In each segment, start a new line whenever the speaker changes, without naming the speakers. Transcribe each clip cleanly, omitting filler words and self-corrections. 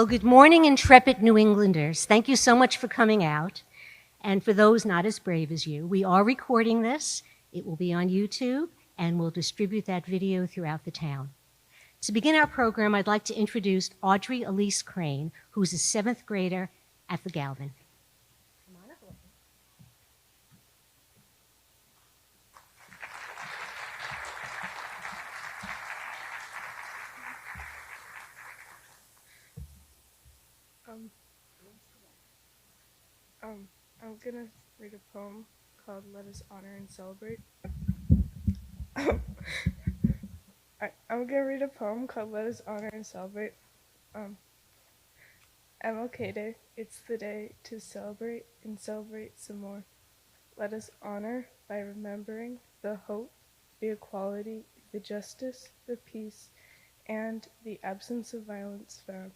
Well, good morning, intrepid New Englanders. Thank you so much for coming out. And for those not as brave as you, we are recording this. It will be on YouTube, and we'll distribute that video throughout the town. To begin our program, I'd like to introduce Audrey Elise Crane, who's a 7th grader at the Galvin. Come on up, Audrey.
I'm gonna read a poem called Let Us Honor and Celebrate. I'm gonna read a poem called Let Us Honor and Celebrate. MLK Day, it's the day to celebrate and celebrate some more. Let us honor by remembering the hope, the equality, the justice, the peace, and the absence of violence found.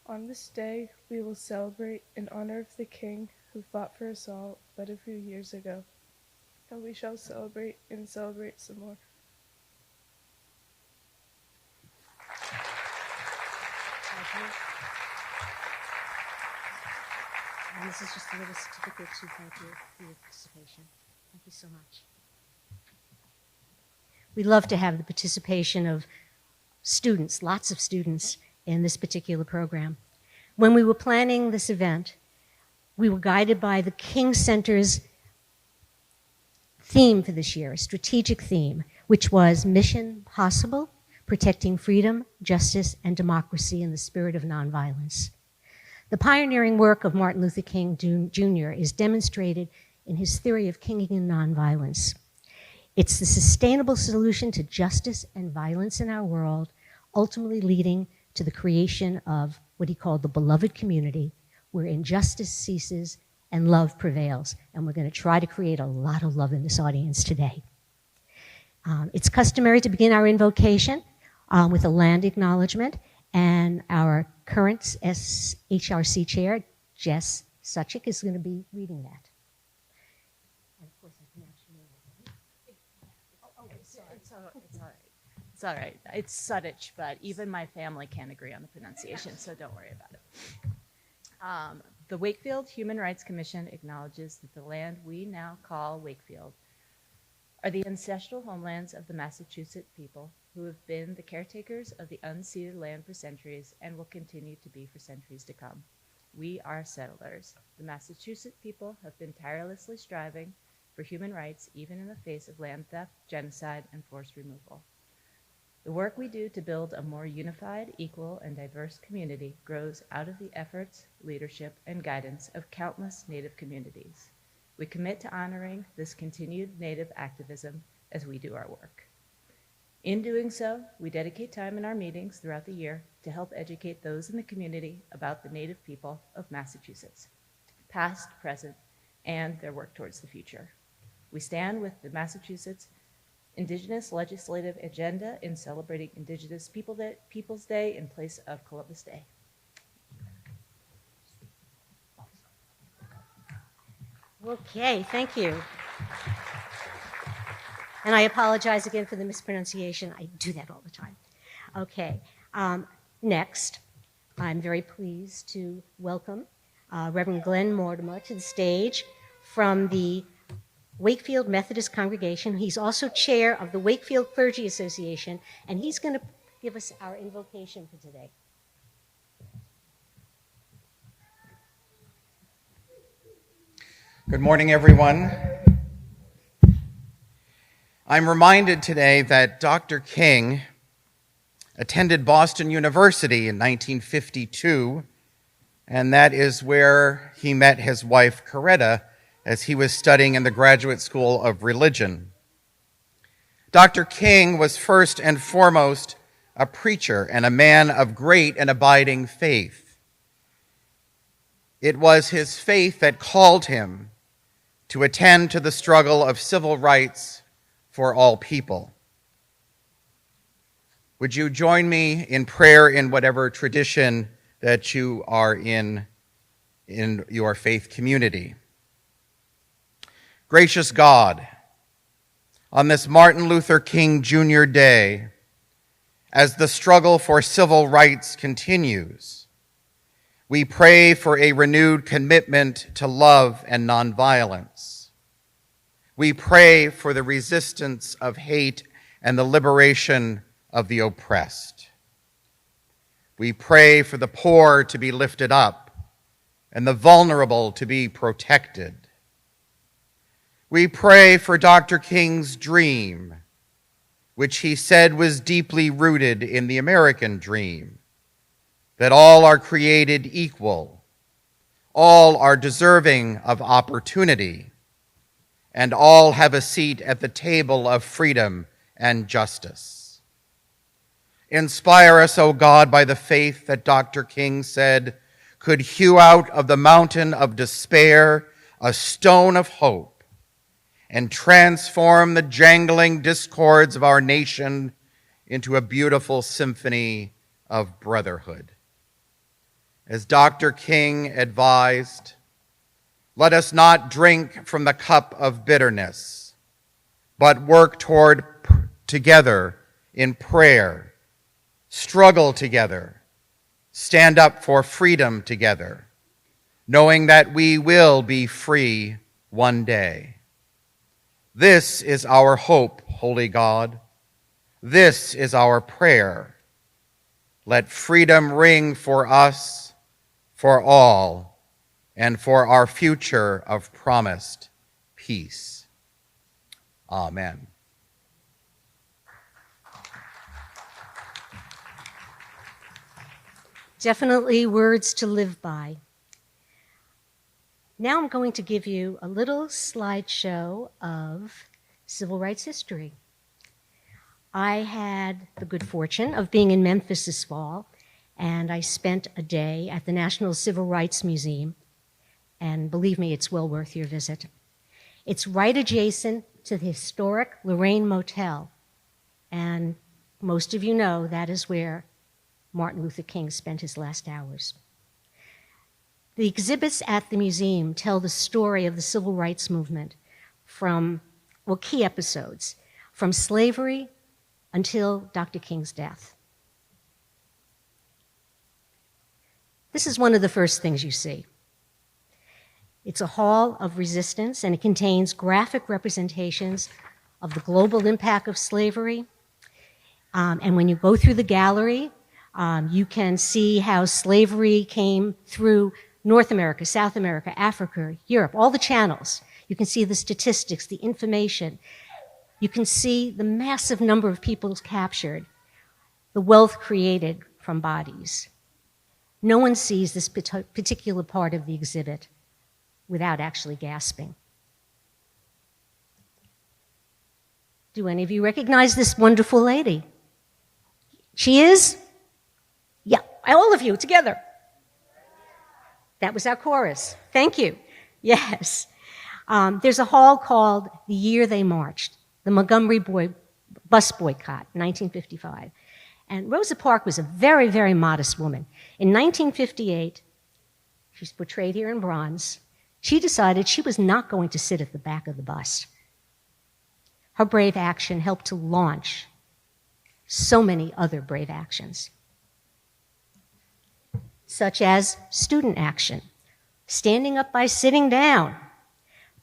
On this day, we will celebrate in honor of the King who fought for us all but a few years ago. And we shall celebrate and celebrate some more.
And this is just a little certificate to thank you for your participation. Thank you so much. We love to have the participation of students, lots of students, in this particular program. When we were planning this event, we were guided by the King Center's theme for this year, a strategic theme, which was Mission Possible, Protecting Freedom, Justice, and Democracy in the Spirit of Nonviolence. The pioneering work of Martin Luther King Jr. is demonstrated in his theory of kinging and nonviolence. It's the sustainable solution to justice and violence in our world, ultimately leading to the creation of what he called the beloved community, where injustice ceases and love prevails. And we're going to try to create a lot of love in this audience today. It's customary to begin our invocation with a land acknowledgement, and our current HRC chair, Jess Suchik, is going to be reading that. And of course, I can actually
It's all right. It's Suttich, but even my family can't agree on the pronunciation, so don't worry about it. The Wakefield Human Rights Commission acknowledges that the land we now call Wakefield are the ancestral homelands of the Massachusetts people who have been the caretakers of the unceded land for centuries and will continue to be for centuries to come. We are settlers. The Massachusetts people have been tirelessly striving for human rights, even in the face of land theft, genocide, and forced removal. The work we do to build a more unified, equal, and diverse community grows out of the efforts, leadership, and guidance of countless Native communities. We commit to honoring this continued Native activism as we do our work. In doing so, we dedicate time in our meetings throughout the year to help educate those in the community about the Native people of Massachusetts, past, present, and their work towards the future. We stand with the Massachusetts Indigenous Legislative Agenda in celebrating Indigenous Peoples Day in place of Columbus Day.
Okay, thank you. And I apologize again for the mispronunciation. I do that all the time. Okay, next, I'm very pleased to welcome Reverend Glenn Mortimer to the stage from the Wakefield Methodist Congregation. He's also chair of the Wakefield Clergy Association, and he's going to give us our invocation for today.
Good morning, everyone. I'm reminded today that Dr. King attended Boston University in 1952, and that is where he met his wife, Coretta, as he was studying in the Graduate School of Religion. Dr. King was first and foremost a preacher and a man of great and abiding faith. It was his faith that called him to attend to the struggle of civil rights for all people. Would you join me in prayer in whatever tradition that you are in your faith community? Gracious God, on this Martin Luther King Jr. Day, as the struggle for civil rights continues, We pray for a renewed commitment to love and nonviolence. We pray for the resistance of hate and the liberation of the oppressed. We pray for the poor to be lifted up and the vulnerable to be protected. We pray for Dr. King's dream, which he said was deeply rooted in the American dream, that all are created equal, all are deserving of opportunity, and all have a seat at the table of freedom and justice. Inspire us, O God, by the faith that Dr. King said could hew out of the mountain of despair a stone of hope and transform the jangling discords of our nation into a beautiful symphony of brotherhood. As Dr. King advised, let us not drink from the cup of bitterness, but work together in prayer, struggle together, stand up for freedom together, knowing that we will be free one day. This is our hope, Holy God. This is our prayer. Let freedom ring for us, for all, and for our future of promised peace. Amen.
Definitely words to live by. Now I'm going to give you a little slideshow of civil rights history. I had the good fortune of being in Memphis this fall, and I spent a day at the National Civil Rights Museum, and believe me, it's well worth your visit. It's right adjacent to the historic Lorraine Motel, and most of you know that is where Martin Luther King spent his last hours. The exhibits at the museum tell the story of the civil rights movement from, well, key episodes, from slavery until Dr. King's death. This is one of the first things you see. It's a hall of resistance, and it contains graphic representations of the global impact of slavery. And when you go through the gallery, you can see how slavery came through North America, South America, Africa, Europe, all the channels. You can see the statistics, the information. You can see the massive number of people captured, the wealth created from bodies. No one sees this particular part of the exhibit without actually gasping. Do any of you recognize this wonderful lady? She is? Yeah, all of you together. That was our chorus. Thank you. Yes. There's a hall called The Year They Marched, the Montgomery bus boycott, 1955. And Rosa Parks was a very, very modest woman. In 1958, she's portrayed here in bronze, she decided she was not going to sit at the back of the bus. Her brave action helped to launch so many other brave actions, such as student action, standing up by sitting down.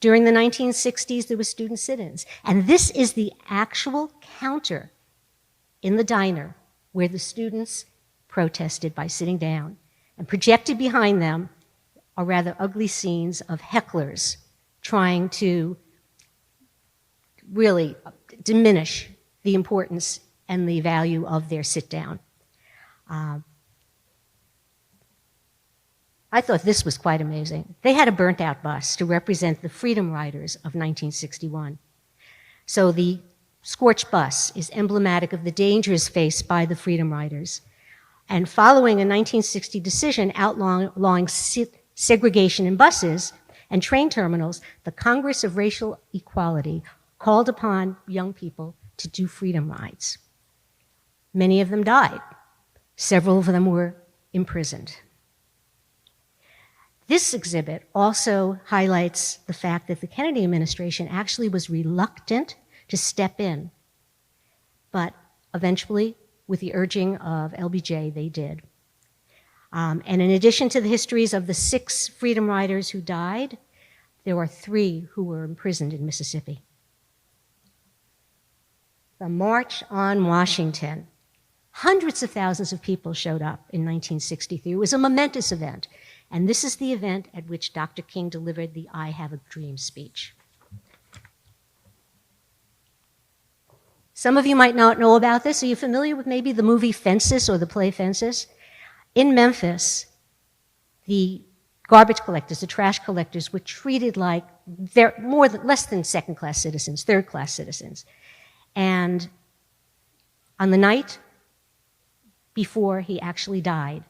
During the 1960s, there were student sit-ins. And this is the actual counter in the diner where the students protested by sitting down. And projected behind them are rather ugly scenes of hecklers trying to really diminish the importance and the value of their sit-down. I thought this was quite amazing. They had a burnt-out bus to represent the Freedom Riders of 1961. So the scorched bus is emblematic of the dangers faced by the Freedom Riders. And following a 1960 decision outlawing segregation in buses and train terminals, the Congress of Racial Equality called upon young people to do freedom rides. Many of them died. Several of them were imprisoned. This exhibit also highlights the fact that the Kennedy administration actually was reluctant to step in, but eventually, with the urging of LBJ, they did. And in addition to the histories of the 6 freedom riders who died, there were 3 who were imprisoned in Mississippi. The March on Washington. Hundreds of thousands of people showed up in 1963. It was a momentous event. And this is the event at which Dr. King delivered the I Have a Dream speech. Some of you might not know about this. Are you familiar with maybe the movie Fences or the play Fences? In Memphis, the garbage collectors, the trash collectors, were treated like they're less than second-class citizens, third-class citizens. And on the night before he actually died,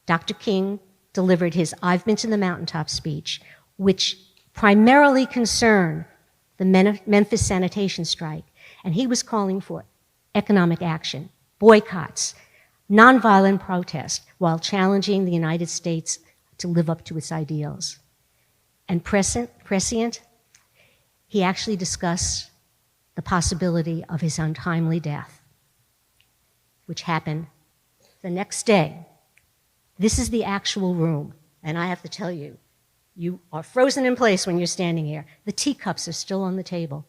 Dr. King delivered his I've Been to the Mountaintop speech, which primarily concerned the Memphis sanitation strike. And he was calling for economic action, boycotts, nonviolent protest, while challenging the United States to live up to its ideals. And prescient, he actually discussed the possibility of his untimely death, which happened the next day. This is the actual room, and I have to tell you, you are frozen in place when you're standing here. The teacups are still on the table.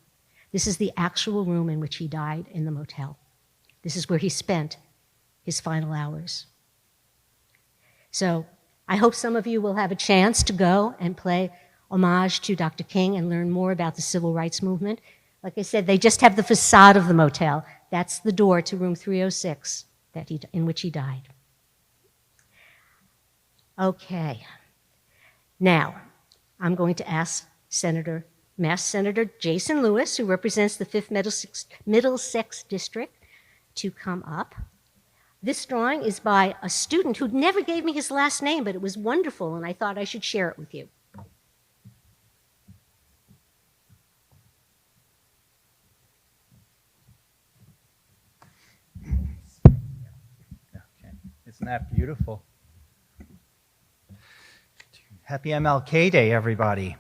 This is the actual room in which he died in the motel. This is where he spent his final hours. So I hope some of you will have a chance to go and pay homage to Dr. King and learn more about the civil rights movement. Like I said, they just have the facade of the motel. That's the door to room 306 in which he died. Okay. Now, I'm going to ask Mass Senator Jason Lewis, who represents the 5th Middlesex District, to come up. This drawing is by a student who never gave me his last name, but it was wonderful, and I thought I should share it with you.
Okay. Isn't that beautiful? Happy MLK Day, everybody.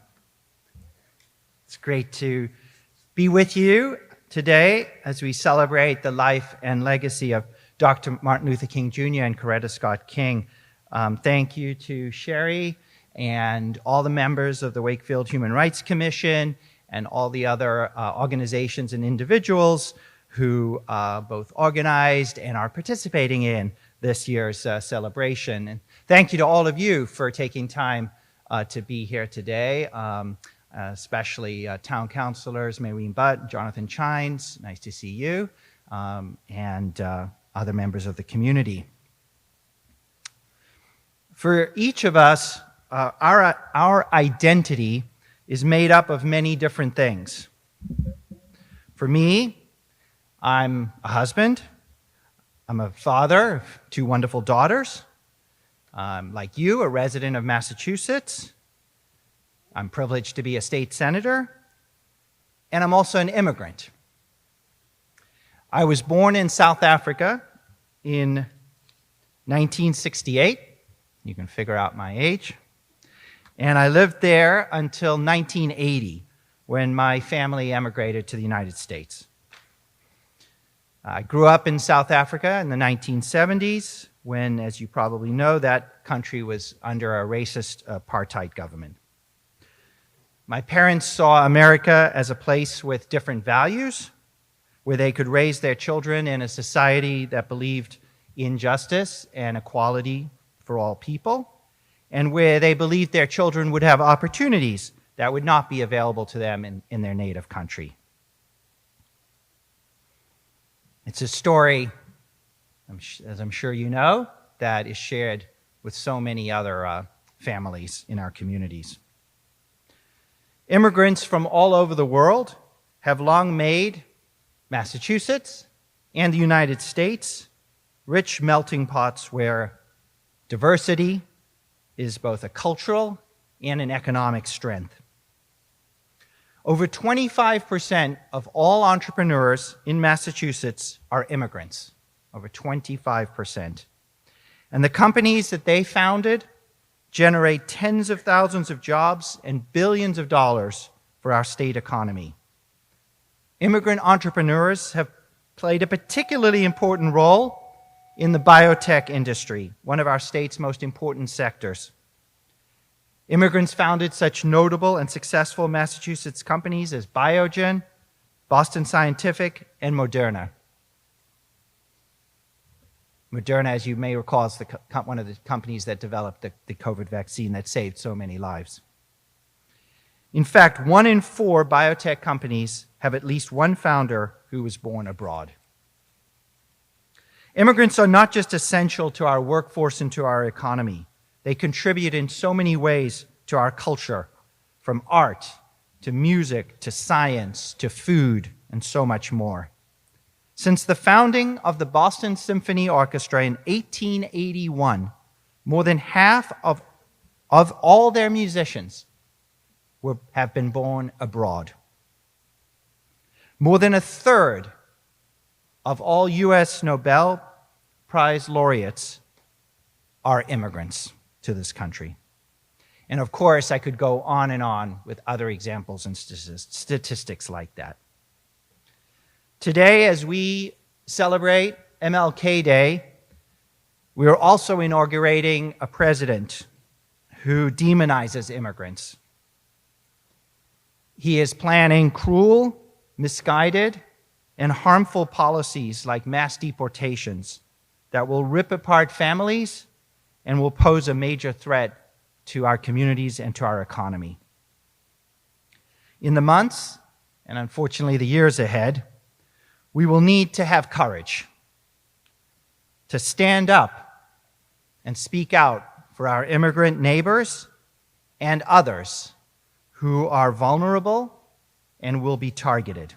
It's great to be with you today as we celebrate the life and legacy of Dr. Martin Luther King Jr. and Coretta Scott King. Thank you to Sherry and all the members of the Wakefield Human Rights Commission and all the other organizations and individuals who both organized and are participating in this year's celebration. And thank you to all of you for taking time to be here today, especially town councilors Maureen Butt, Jonathan Chines, nice to see you, and other members of the community. For each of us, our identity is made up of many different things. For me, I'm a husband. I'm a father of 2 wonderful daughters. I'm, like you, a resident of Massachusetts. I'm privileged to be a state senator. And I'm also an immigrant. I was born in South Africa in 1968. You can figure out my age. And I lived there until 1980, when my family emigrated to the United States. I grew up in South Africa in the 1970s, when, as you probably know, that country was under a racist apartheid government. My parents saw America as a place with different values, where they could raise their children in a society that believed in justice and equality for all people, and where they believed their children would have opportunities that would not be available to them in their native country. It's a story, as I'm sure you know, that is shared with so many other families in our communities. Immigrants from all over the world have long made Massachusetts and the United States rich melting pots where diversity is both a cultural and an economic strength. Over 25% of all entrepreneurs in Massachusetts are immigrants, over 25%. And the companies that they founded generate tens of thousands of jobs and billions of dollars for our state economy. Immigrant entrepreneurs have played a particularly important role in the biotech industry, one of our state's most important sectors. Immigrants founded such notable and successful Massachusetts companies as Biogen, Boston Scientific, and Moderna. Moderna, as you may recall, is one of the companies that developed the COVID vaccine that saved so many lives. In fact, 1 in 4 biotech companies have at least one founder who was born abroad. Immigrants are not just essential to our workforce and to our economy. They contribute in so many ways to our culture, from art to music to science to food and so much more. Since the founding of the Boston Symphony Orchestra in 1881, more than half of all their musicians have been born abroad. More than a third of all U.S. Nobel Prize laureates are immigrants to this country. And of course, I could go on and on with other examples and statistics like that. Today, as we celebrate MLK Day, we are also inaugurating a president who demonizes immigrants. He is planning cruel, misguided, and harmful policies like mass deportations that will rip apart families and will pose a major threat to our communities and to our economy. In the months, and unfortunately the years ahead, we will need to have courage to stand up and speak out for our immigrant neighbors and others who are vulnerable and will be targeted.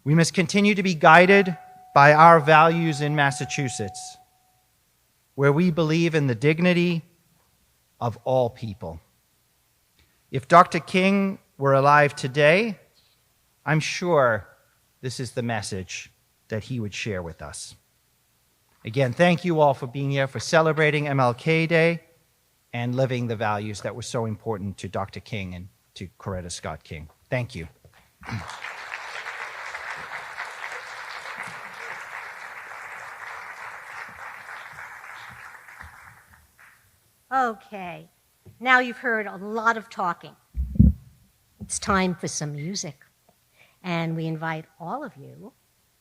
We must continue to be guided by our values in Massachusetts, where we believe in the dignity of all people. If Dr. King were alive today, I'm sure this is the message that he would share with us. Again, thank you all for being here, for celebrating MLK Day and living the values that were so important to Dr. King and to Coretta Scott King. Thank you.
Okay, now you've heard a lot of talking. It's time for some music. And we invite all of you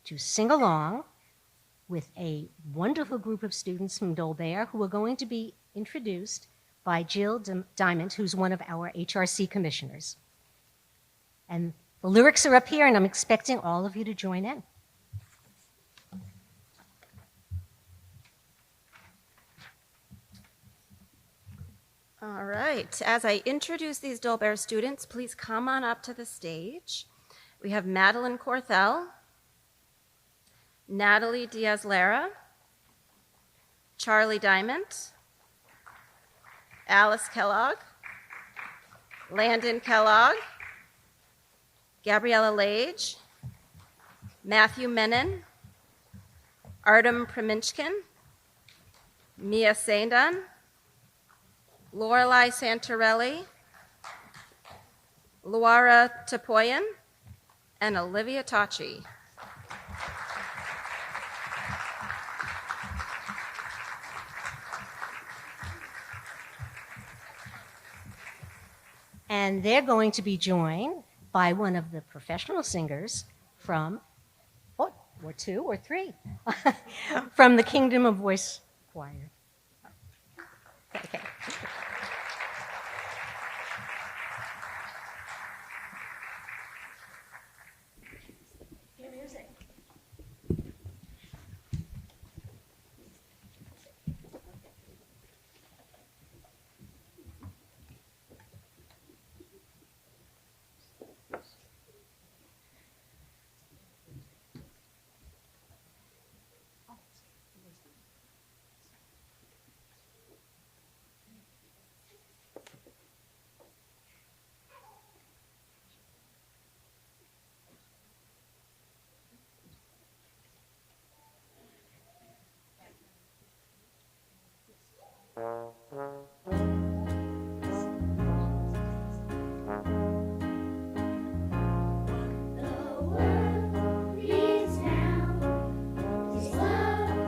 to sing along with a wonderful group of students from Dolbear who are going to be introduced by Jill Diamond, who's one of our HRC commissioners. And the lyrics are up here, and I'm expecting all of you to join in.
All right, as I introduce these Dolbear students, please come on up to the stage. We have Madeline Corthell, Natalie Diaz-Lara, Charlie Diamond, Alice Kellogg, Landon Kellogg, Gabriella Lage, Matthew Menon, Artem Preminchkin, Mia Saindon, Lorelei Santorelli, Luara Tapoyan, and Olivia Tachi.
And they're going to be joined by one of the professional singers from, or 2 or 3, from the Kingdom of Voice Choir. Okay.
The world needs now is love.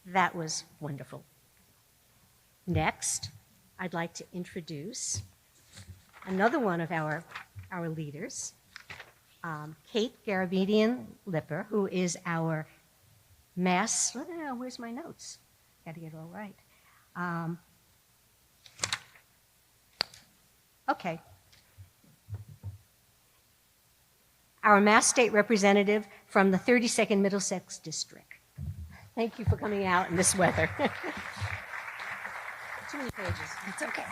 That was wonderful. Next, I'd like to introduce another one of our leaders, Kate Garabedian-Lipper, who is our mass, where's my notes? Got to get it all right. Okay. Our Mass State Representative from the 32nd Middlesex District. Thank you for coming out in this weather. Too many pages.
It's okay.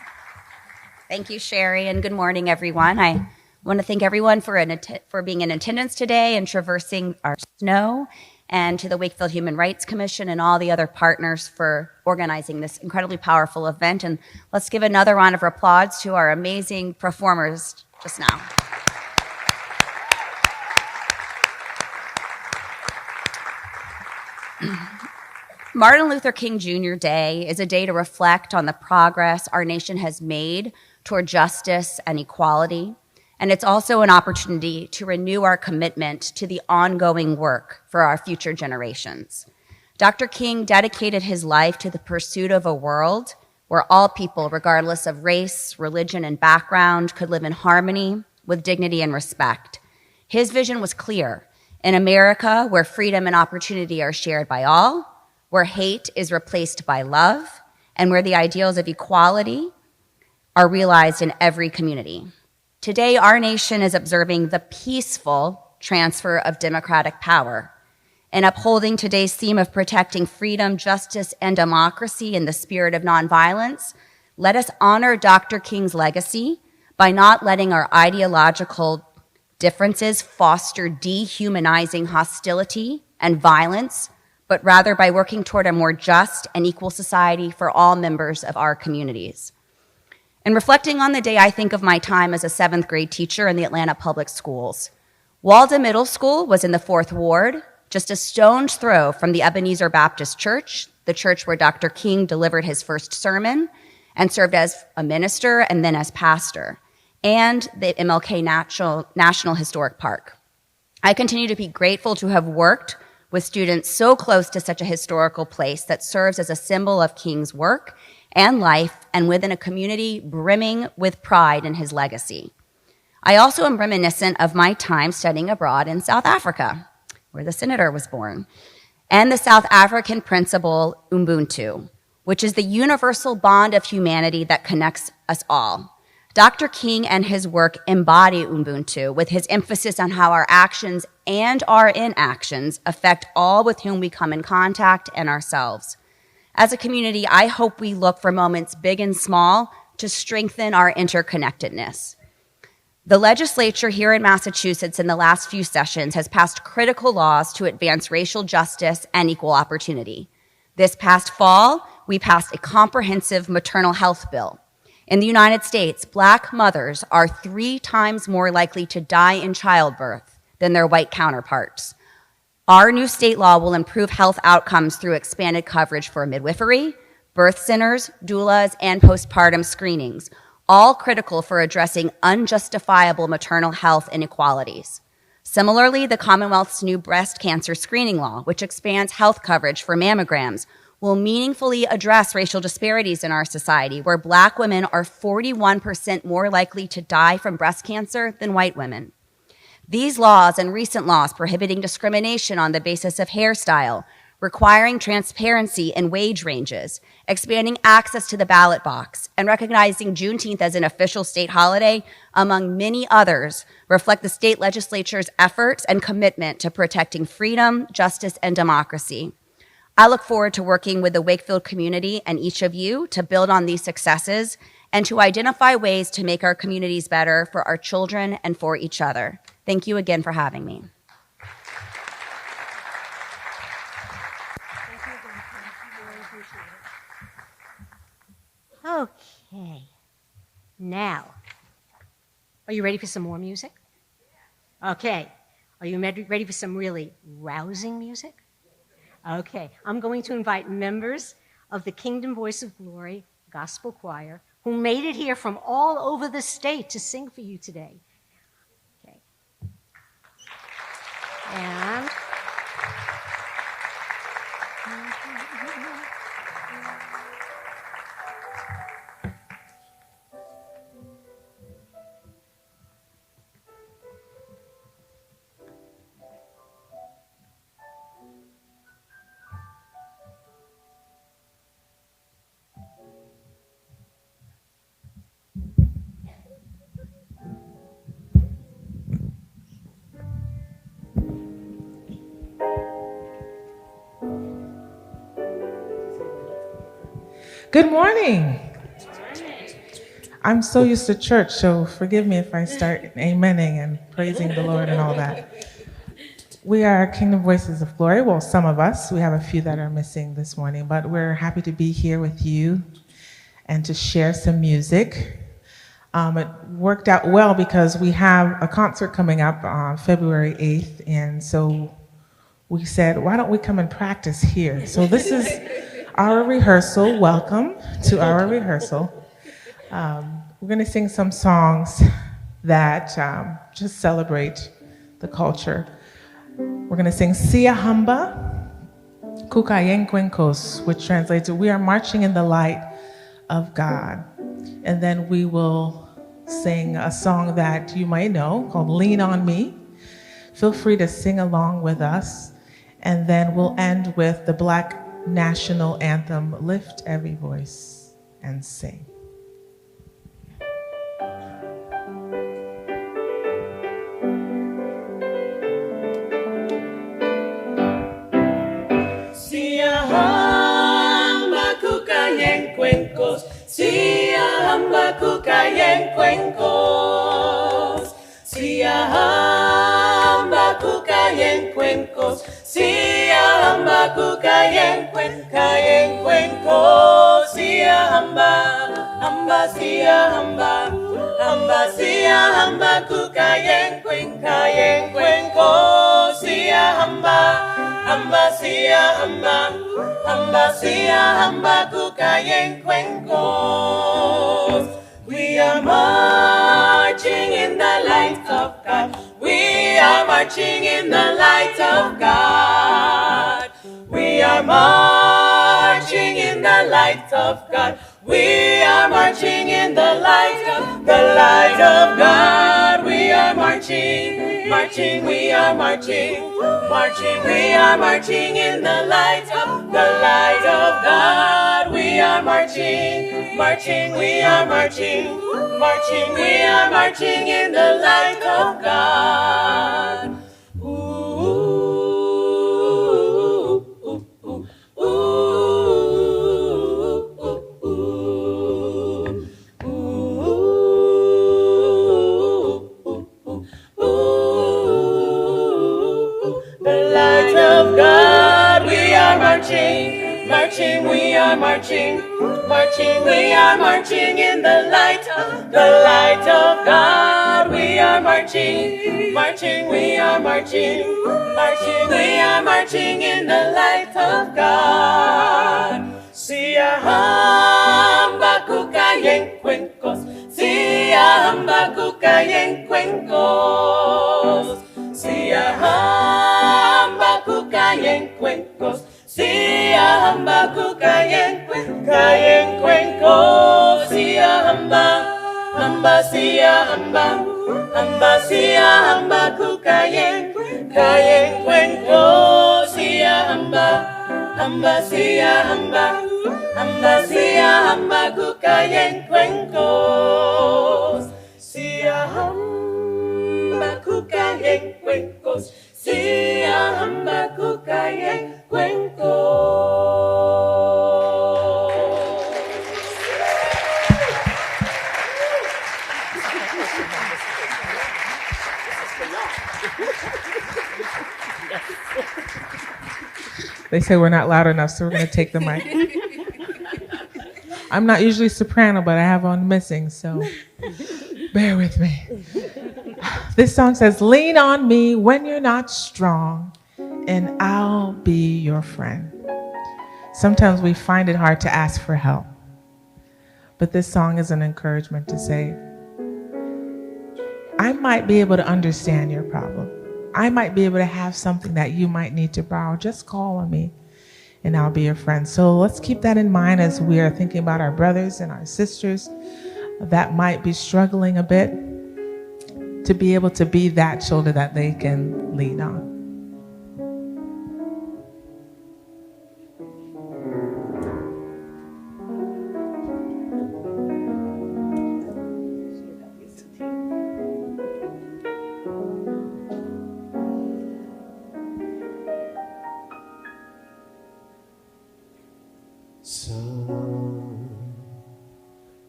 Thank you, Sherry, and good morning, everyone. I want to thank everyone for being in attendance today and traversing our snow, and to the Wakefield Human Rights Commission and all the other partners for organizing this incredibly powerful event. And let's give another round of applause to our amazing performers just now. Martin Luther King Jr. Day is a day to reflect on the progress our nation has made toward justice and equality, and it's also an opportunity to renew our commitment to the ongoing work for our future generations. Dr. King dedicated his life to the pursuit of a world where all people, regardless of race, religion, and background, could live in harmony with dignity and respect. His vision was clear: in America, where freedom and opportunity are shared by all, where hate is replaced by love, and where the ideals of equality are realized in every community. Today, our nation is observing the peaceful transfer of democratic power. In upholding today's theme of protecting freedom, justice, and democracy in the spirit of nonviolence, let us honor Dr. King's legacy by not letting our ideological differences foster dehumanizing hostility and violence, but rather by working toward a more just and equal society for all members of our communities. In reflecting on the day, I think of my time as a 7th grade teacher in the Atlanta Public Schools. Walden Middle School was in the 4th Ward, just a stone's throw from the Ebenezer Baptist Church, the church where Dr. King delivered his first sermon and served as a minister and then as pastor, and the MLK National Historic Park. I continue to be grateful to have worked with students so close to such a historical place that serves as a symbol of King's work and life, and within a community brimming with pride in his legacy. I also am reminiscent of my time studying abroad in South Africa, where the senator was born, and the South African principle Ubuntu, which is the universal bond of humanity that connects us all. Dr. King and his work embody Ubuntu with his emphasis on how our actions and our inactions affect all with whom we come in contact and ourselves. As a community, I hope we look for moments big and small to strengthen our interconnectedness. The legislature here in Massachusetts in the last few sessions has passed critical laws to advance racial justice and equal opportunity. This past fall, we passed a comprehensive maternal health bill. In the United States, Black mothers are 3 times more likely to die in childbirth than their white counterparts. Our new state law will improve health outcomes through expanded coverage for midwifery, birth centers, doulas, and postpartum screenings, all critical for addressing unjustifiable maternal health inequalities. Similarly, the Commonwealth's new breast cancer screening law, which expands health coverage for mammograms, will meaningfully address racial disparities in our society, where Black women are 41% more likely to die from breast cancer than white women. These laws and recent laws prohibiting discrimination on the basis of hairstyle, requiring transparency in wage ranges, expanding access to the ballot box, and recognizing Juneteenth as an official state holiday, among many others, reflect the state legislature's efforts and commitment to protecting freedom, justice, and democracy. I look forward to working with the Wakefield community and each of you to build on these successes and to identify ways to make our communities better for our children and for each other. Thank you again for having me.
Okay. Now, are you ready for some more music? Okay. Are you ready for some really rousing music? Okay. I'm going to invite members of the Kingdom Voice of Glory Gospel Choir who made it here from all over the state to sing for you today. Okay. And
Good morning. I'm so used to church, so forgive me if I start amening and praising the Lord and all that. We are Kingdom Voices of Glory. Well, some of us. We have a few that are missing this morning, but we're happy to be here with you and to share some music. It worked out well because we have a concert coming up on February 8th, and so we said, why don't we come and practice here? So this is our rehearsal. Welcome to our rehearsal. We're going to sing some songs that just celebrate the culture. We're going to sing Sia Hamba Kukayen Kwenkos, which translates to We Are Marching in the Light of God. And then we will sing a song that you might know called Lean on Me. Feel free to sing along with us. And then we'll end with the Black national anthem, Lift Every Voice and Sing.
Sia hamba kukayen kwenkos, Sia hamba kukayen kwenkos, Sia hamba kukayen kwenkos, Sia hamba kukayen kwenkos, Sia hamba Sia hamba Sia hamba kukayen kwenkos, Sia hamba Sia hamba kukayen kwenkos. We are marching in the light of God. We are marching in the light of God. We are marching in the light of God. We are marching in the light of God. We are marching, marching, we are marching, marching, we are marching in the light of God. We are marching, marching, we are marching, marching, we are marching in the light of God. Marching, we are marching, marching, we are marching in the light of God. We are marching, marching, we are marching, marching, we are marching in the light of God. Siahamba kukayeng cuencos, siahamba kukayeng cuencos, siahamba kukayeng cuencos. Siahamba kukayeng cuenco, siahamba, hamba siahamba, hamba siahamba kukayeng cuenco, siahamba, hamba siahamba, hamba siahamba kukayeng cuencos, siahamba kukayeng cuencos, siahamba kukayeng cuencos.
They say we're not loud enough, so we're going to take the mic. I'm not usually soprano, but I have on missing, so bear with me. This song says, lean on me when you're not strong, and I'll be your friend. Sometimes we find it hard to ask for help, but this song is an encouragement to say, I might be able to understand your problem. I might be able to have something that you might need to borrow. Just call on me, and I'll be your friend. So let's keep that in mind as we are thinking about our brothers and our sisters that might be struggling a bit, to be able to be that shoulder that they can lean on.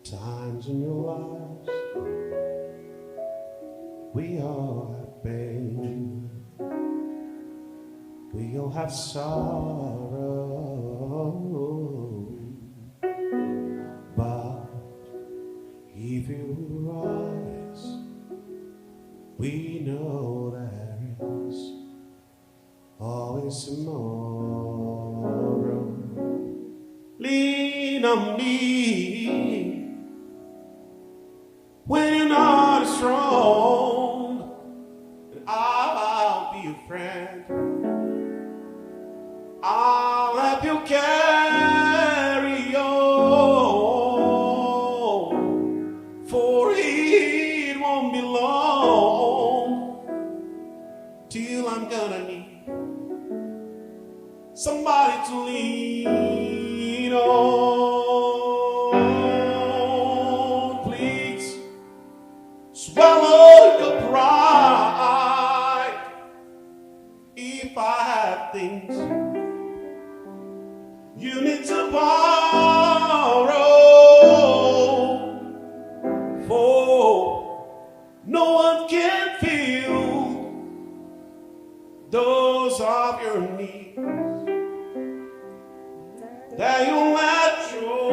Sometimes in your lives we all have pain, we all have sorrow, but if you rise, we know there is always tomorrow. Lean on me when you're not strong, and I'll be your friend. I'll help you carry on, for it won't be long till I'm gonna need somebody to lean on. Please swallow your pride. If I have things you need to borrow, for no one can feel those of your needs that you let show.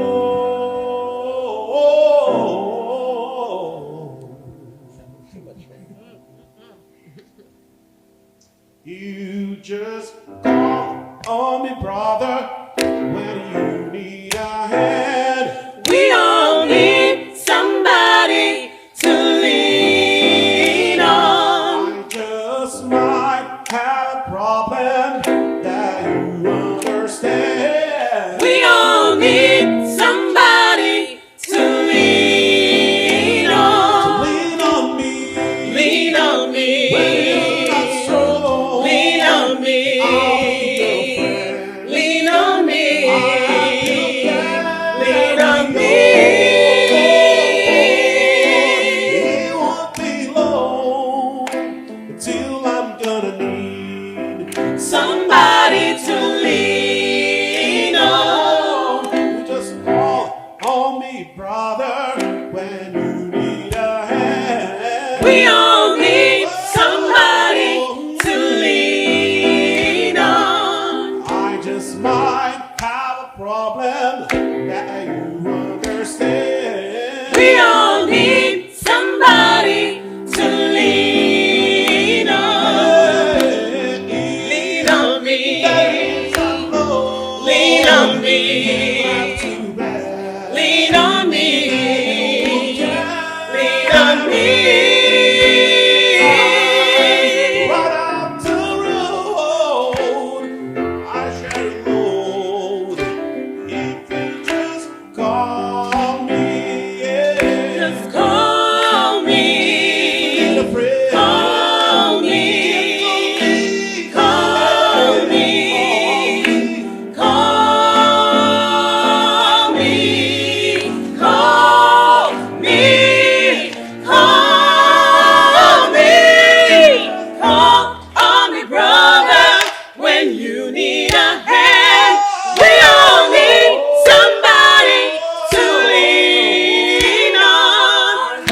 You just call on me, brother, when you need a hand.
We all need somebody to lean on.
I just might have a problem that you understand.
We all need somebody to lean on.
So lean on me.
Lean on somebody to lean on.
You just call on me, brother, when you need a hand.
We all need somebody to lean on.
I just might have a problem that you understand.
We all need somebody to lean on. Lean on me. Lean on me. Lean on me. Lean on me.
Right up to the road, I share a load. If you just call me, yeah.
Just call me.
Get a friend.
Call me. Call me. Call me. Call me. Call me. Call on me, brother, when you need a hand. We all need somebody to lean on.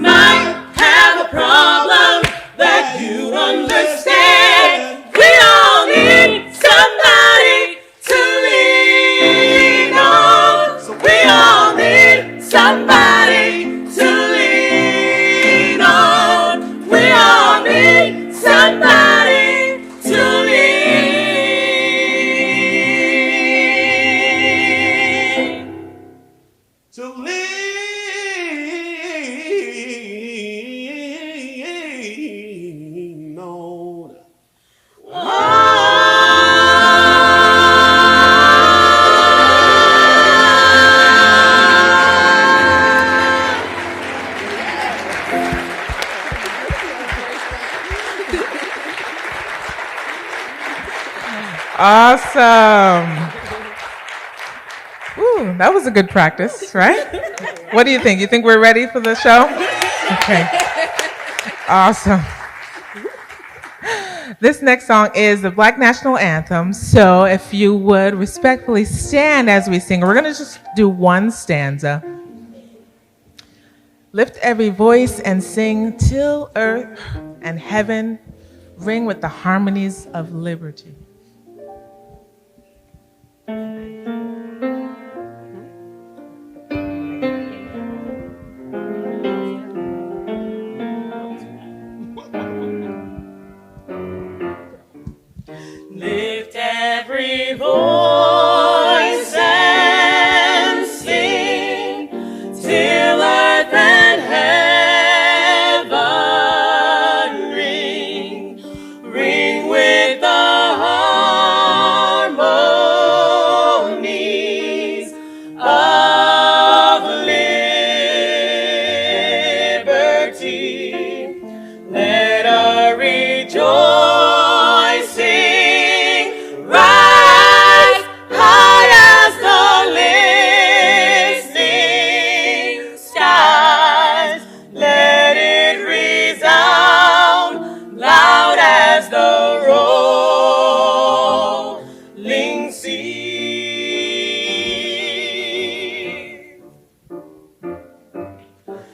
Might have a problem that you understand. We all need somebody to lean on. We all need somebody to lean on. We all need somebody to lean.
To lean on.
Awesome. Ooh, that was a good practice, right? What do you think? You think we're ready for the show? Okay. Awesome. This next song is the Black National Anthem. So if you would respectfully stand as we sing. We're going to just do one stanza. Lift every voice and sing till earth and heaven ring with the harmonies of liberty.
Lift every voice and sing till earth and heaven ring, ring with the harmonies of liberty. Let a rejoicing rise high as the listening skies. Let it resound loud as the rolling sea.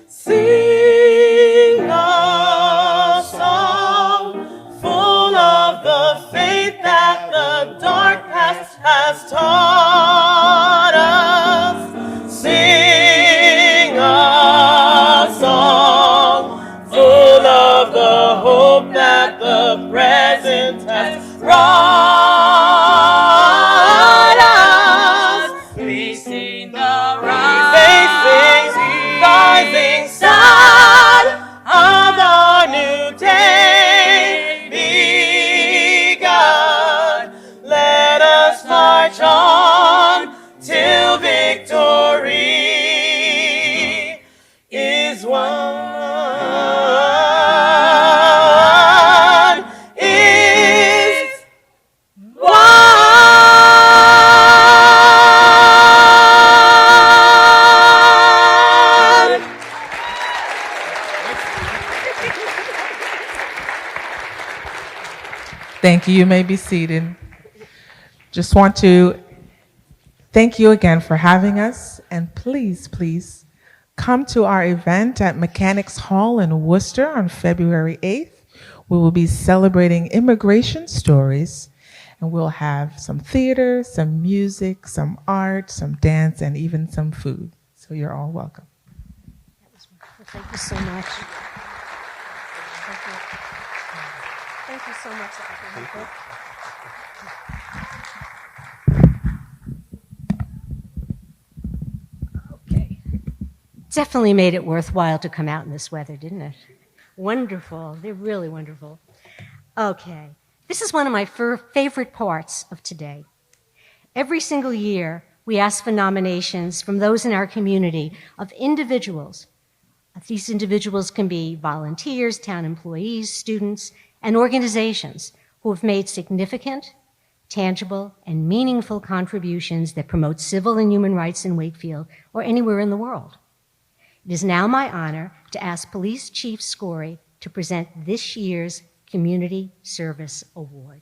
Sing a song full of the faith that the dark past has taught us. Sing a song full of the hope that the present has brought us. Facing the rising sun of the new day begun. Let us march on till victory is won. Is won.
Thank you. You may be seated. Just want to thank you again for having us, and please, please come to our event at Mechanics Hall in Worcester on February 8th. We will be celebrating immigration stories, and we'll have some theater, some music, some art, some dance, and even some food. So you're all welcome.
That was wonderful. Thank you so much. Thank you so much, Dr. Hickok. Okay. Definitely made it worthwhile to come out in this weather, didn't it? Wonderful. They're really wonderful. Okay. This is one of my favorite parts of today. Every single year, we ask for nominations from those in our community of individuals. These individuals can be volunteers, town employees, students, and organizations who have made significant, tangible, and meaningful contributions that promote civil and human rights in Wakefield or anywhere in the world. It is now my honor to ask Police Chief Scory to present this year's Community Service Award.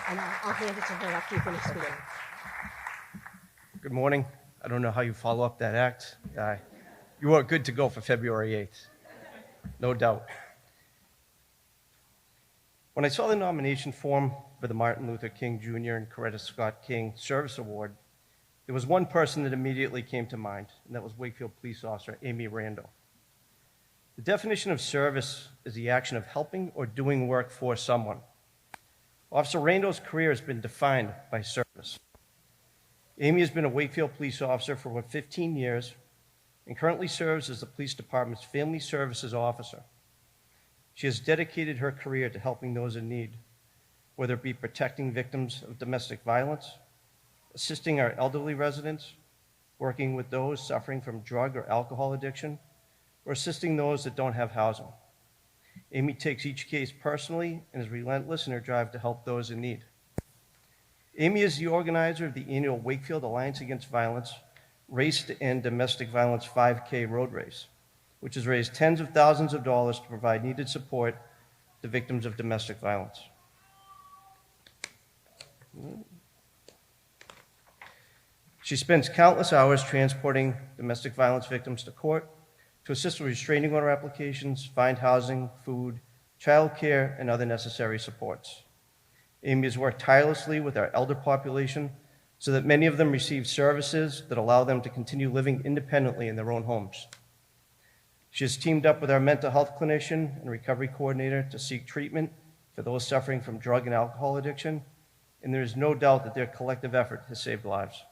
And I'll hand it to her after you finish speaking.
Good morning. I don't know how you follow up that act. You are good to go for February 8th, no doubt. When I saw the nomination form for the Martin Luther King Jr. and Coretta Scott King Service Award, there was one person that immediately came to mind, and that was Wakefield Police Officer Amy Randall. The definition of service is the action of helping or doing work for someone. Officer Randall's career has been defined by service. Amy has been a Wakefield police officer for over 15 years and currently serves as the police department's family services officer. She has dedicated her career to helping those in need, whether it be protecting victims of domestic violence, assisting our elderly residents, working with those suffering from drug or alcohol addiction, or assisting those that don't have housing. Amy takes each case personally and is relentless in her drive to help those in need. Amy is the organizer of the annual Wakefield Alliance Against Violence Race to End Domestic Violence 5K road race, which has raised tens of thousands of dollars to provide needed support to victims of domestic violence. She spends countless hours transporting domestic violence victims to court to assist with restraining order applications, find housing, food, child care, and other necessary supports. Amy has worked tirelessly with our elder population so that many of them receive services that allow them to continue living independently in their own homes. She has teamed up with our mental health clinician and recovery coordinator to seek treatment for those suffering from drug and alcohol addiction, and there is no doubt that their collective effort has saved lives.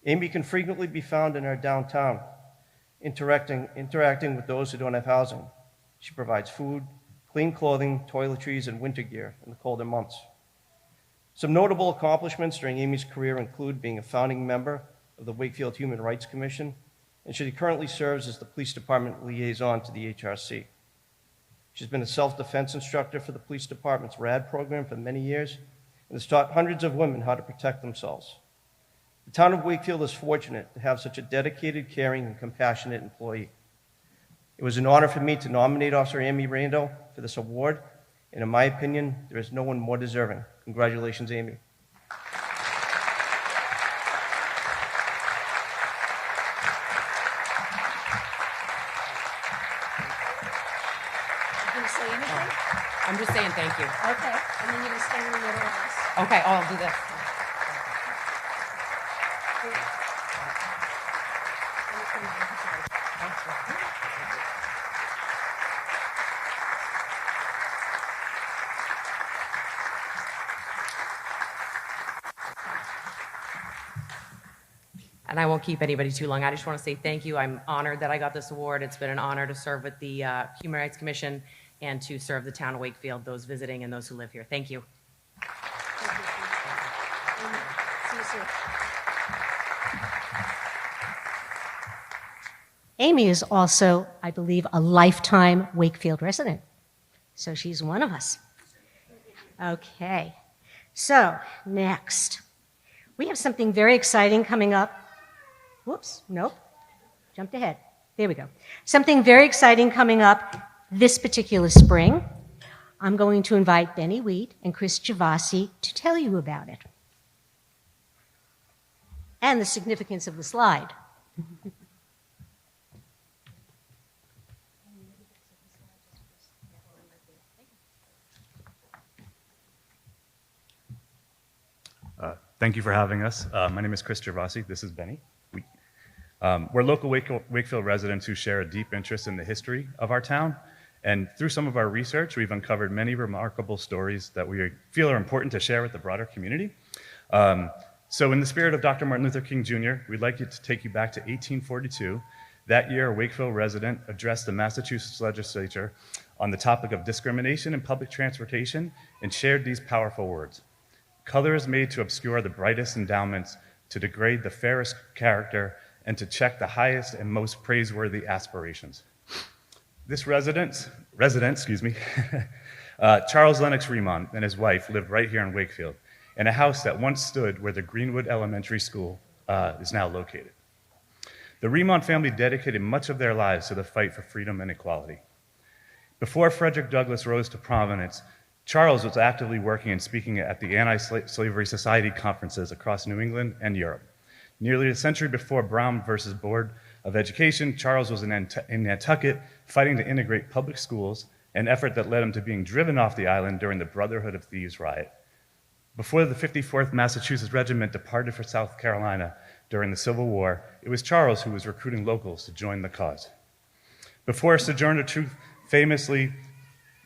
Amy can frequently be found in our downtown, interacting with those who don't have housing. She provides food, clean clothing, toiletries, and winter gear in the colder months. Some notable accomplishments during Amy's career include being a founding member of the Wakefield Human Rights Commission, and she currently serves as the police department liaison to the HRC. She's been a self-defense instructor for the police department's RAD program for many years and has taught hundreds of women how to protect themselves. The town of Wakefield is fortunate to have such a dedicated, caring, and compassionate employee. It was an honor for me to nominate Officer Amy Randall for this award, and in my opinion, there is no one more deserving. Congratulations, Amy.
I'm just saying thank you.
Okay, and then you're going to stand in the middle of us.
Okay, I'll do this. And I won't keep anybody too long. I just want to say thank you. I'm honored that I got this award. It's been an honor to serve with the Human Rights Commission and to serve the town of Wakefield, those visiting and those who live here. Thank you.
See you soon. Amy is also, I believe, a lifetime Wakefield resident. So she's one of us. Okay. So next, we have something very exciting coming up. Whoops, nope. Jumped ahead. There we go. Something very exciting coming up this particular spring. I'm going to invite Benny Wheat and Chris Gervasi to tell you about it and the significance of the slide.
Thank you for having us. My name is Chris Gervasi. This is Benny. We're local Wakefield residents who share a deep interest in the history of our town. And through some of our research, we've uncovered many remarkable stories that we feel are important to share with the broader community. So in the spirit of Dr. Martin Luther King Jr., we'd like to take you back to 1842. That year, a Wakefield resident addressed the Massachusetts legislature on the topic of discrimination in public transportation and shared these powerful words. Color is made to obscure the brightest endowments, to degrade the fairest character, and to check the highest and most praiseworthy aspirations. This resident, Charles Lennox Remond and his wife lived right here in Wakefield, in a house that once stood where the Greenwood Elementary School is now located. The Remond family dedicated much of their lives to the fight for freedom and equality. Before Frederick Douglass rose to prominence, Charles was actively working and speaking at the Anti-Slavery Society conferences across New England and Europe. Nearly a century before Brown versus Board of Education, Charles was in Nantucket fighting to integrate public schools, an effort that led him to being driven off the island during the Brotherhood of Thieves riot. Before the 54th Massachusetts Regiment departed for South Carolina during the Civil War, it was Charles who was recruiting locals to join the cause. Before Sojourner Truth famously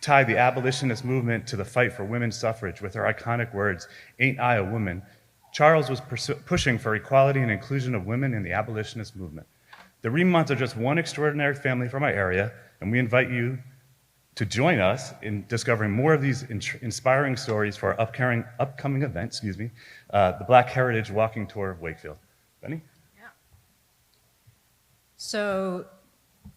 tied the abolitionist movement to the fight for women's suffrage with her iconic words, "Ain't I a woman?" Charles was pushing for equality and inclusion of women in the abolitionist movement. The Remonds are just one extraordinary family from our area, and we invite you to join us in discovering more of these inspiring stories for our upcoming event, the Black Heritage Walking Tour of Wakefield. Benny?
Yeah. So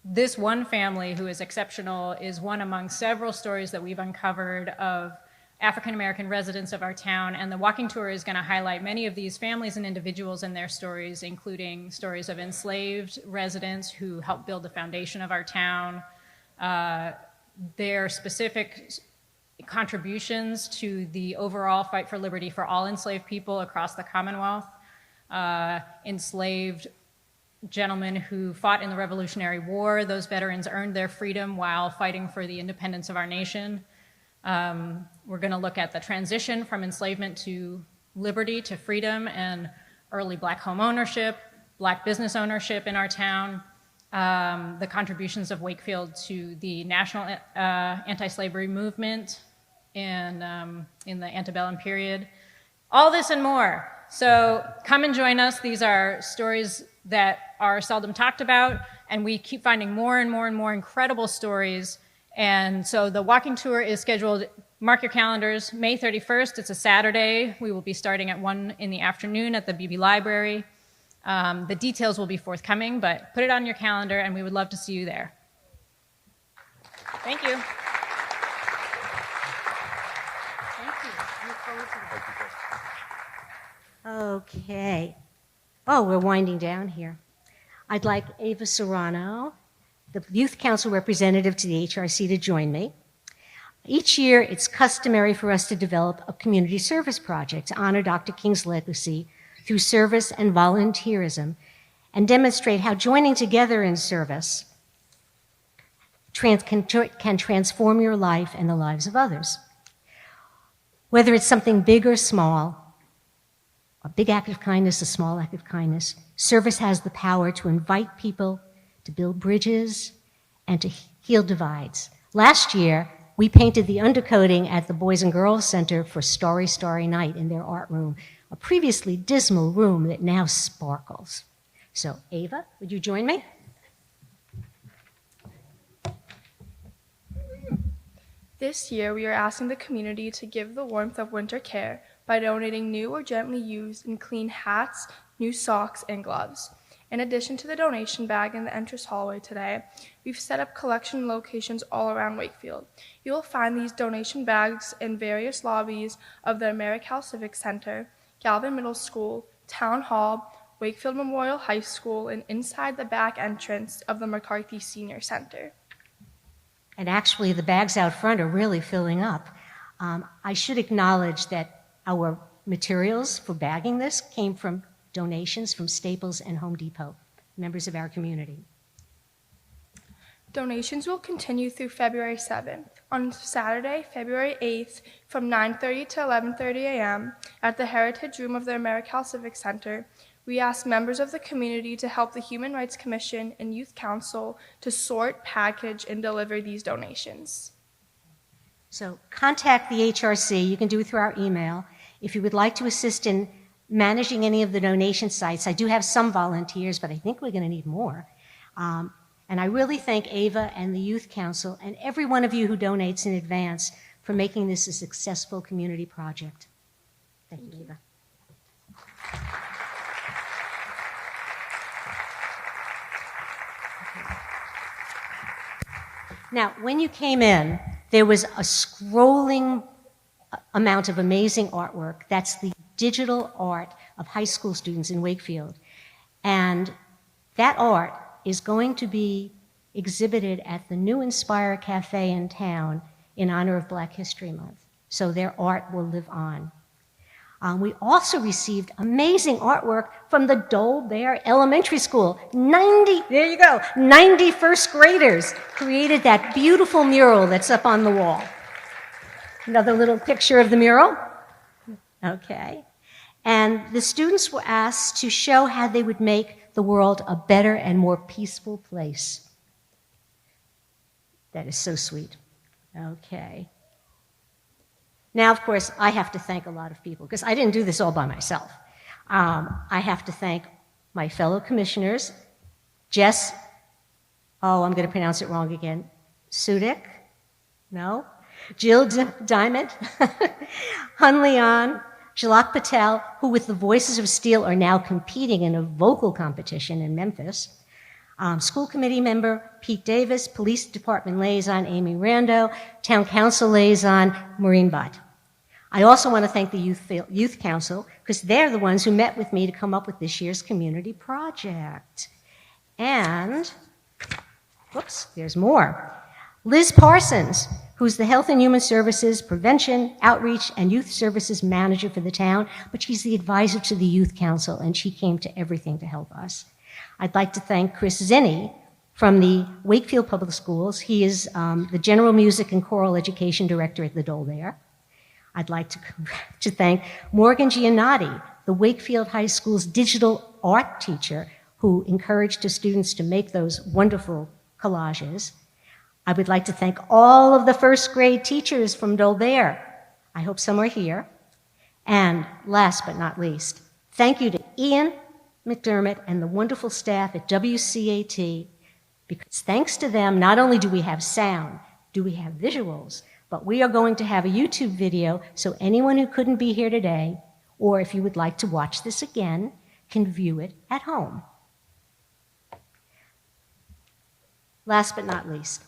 this one family who is exceptional is one among several stories that we've uncovered of African-American residents of our town, and the walking tour is going to highlight many of these families and individuals and their stories, including stories of enslaved residents who helped build the foundation of our town, their specific contributions to the overall fight for liberty for all enslaved people across the Commonwealth, enslaved gentlemen who fought in the Revolutionary War. Those veterans earned their freedom while fighting for the independence of our nation. We're going to look at the transition from enslavement to liberty to freedom and early Black home ownership, Black business ownership in our town, the contributions of Wakefield to the national anti-slavery movement in the antebellum period. All this and more. So come and join us. These are stories that are seldom talked about, and we keep finding more and more and more incredible stories. And so the walking tour is scheduled, mark your calendars, May 31st. It's a Saturday. We will be starting at 1 in the afternoon at the BB Library. The details will be forthcoming, but put it on your calendar, and we would love to see you there. Thank you.
Thank you. I look forward to that. Okay. Oh, we're winding down here. I'd like Ava Serrano, the Youth Council representative to the HRC, to join me. Each year, it's customary for us to develop a community service project to honor Dr. King's legacy through service and volunteerism and demonstrate how joining together in service can transform your life and the lives of others. Whether it's something big or small, a big act of kindness, a small act of kindness, service has the power to invite people, to build bridges, and to heal divides. Last year, we painted the undercoating at the Boys and Girls Center for Starry, Starry Night in their art room, a previously dismal room that now sparkles. So, Ava, would you join me?
This year, we are asking the community to give the warmth of winter care by donating new or gently used and clean hats, new socks, and gloves. In addition to the donation bag in the entrance hallway today, we've set up collection locations all around Wakefield. You will find these donation bags in various lobbies of the AmeriCal Civic Center, Galvin Middle School, Town Hall, Wakefield Memorial High School, and inside the back entrance of the McCarthy Senior Center.
And actually, the bags out front are really filling up. I should acknowledge that our materials for bagging this came from donations from Staples and Home Depot, members of our community.
Donations will continue through February 7th. On Saturday, February 8th, from 9:30 to 11:30 a.m. at the Heritage Room of the AmeriCal Civic Center, we ask members of the community to help the Human Rights Commission and Youth Council to sort, package, and deliver these donations.
So contact the HRC. You can do it through our email. If you would like to assist in managing any of the donation sites, I do have some volunteers, but I think we're going to need more. And I really thank Ava and the Youth Council and every one of you who donates in advance for making this a successful community project. Thank you, Ava. Now, when you came in, there was a scrolling amount of amazing artwork. That's the digital art of high school students in Wakefield. And that art is going to be exhibited at the new Inspire Cafe in town in honor of Black History Month. So their art will live on. We also received amazing artwork from the Dole Bear Elementary School. 90 first graders created that beautiful mural that's up on the wall. Another little picture of the mural. Okay. And the students were asked to show how they would make the world a better and more peaceful place. That is so sweet. Okay. Now, of course, I have to thank a lot of people because I didn't do this all by myself. I have to thank my fellow commissioners, Jess, I'm going to pronounce it wrong again, Sudik, no, Jill Diamond, Hun Leon, Jalak Patel, who with the Voices of Steel are now competing in a vocal competition in Memphis, school committee member Pete Davis, police department liaison Amy Rando, town council liaison Maureen Butt. I also want to thank the Youth Council because they're the ones who met with me to come up with this year's community project. And, whoops, there's more. Liz Parsons, who's the Health and Human Services, Prevention, Outreach, and Youth Services Manager for the town, but she's the advisor to the Youth Council, and she came to everything to help us. I'd like to thank Chris Zinni from the Wakefield Public Schools. He is the General Music and Choral Education Director at the Dole there. I'd like to thank Morgan Giannotti, the Wakefield High School's digital art teacher, who encouraged the students to make those wonderful collages. I would like to thank all of the first grade teachers from Dolbear. I hope some are here. And last but not least, thank you to Ian McDermott and the wonderful staff at WCAT, because thanks to them, not only do we have sound, do we have visuals, but we are going to have a YouTube video so anyone who couldn't be here today, or if you would like to watch this again, can view it at home. Last but not least,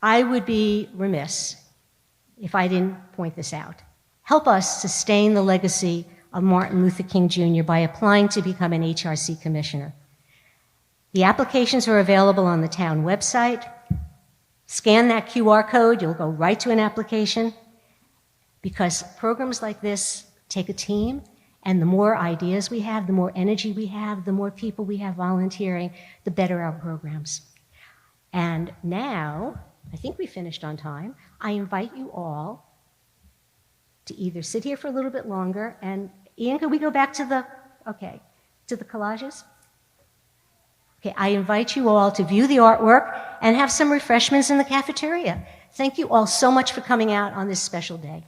I would be remiss if I didn't point this out. Help us sustain the legacy of Martin Luther King Jr. by applying to become an HRC commissioner. The applications are available on the town website. Scan that QR code, you'll go right to an application, because programs like this take a team, and the more ideas we have, the more energy we have, the more people we have volunteering, the better our programs. And now, I think we finished on time. I invite you all to either sit here for a little bit longer, and Ian, could we go back to the collages? Okay, I invite you all to view the artwork and have some refreshments in the cafeteria. Thank you all so much for coming out on this special day.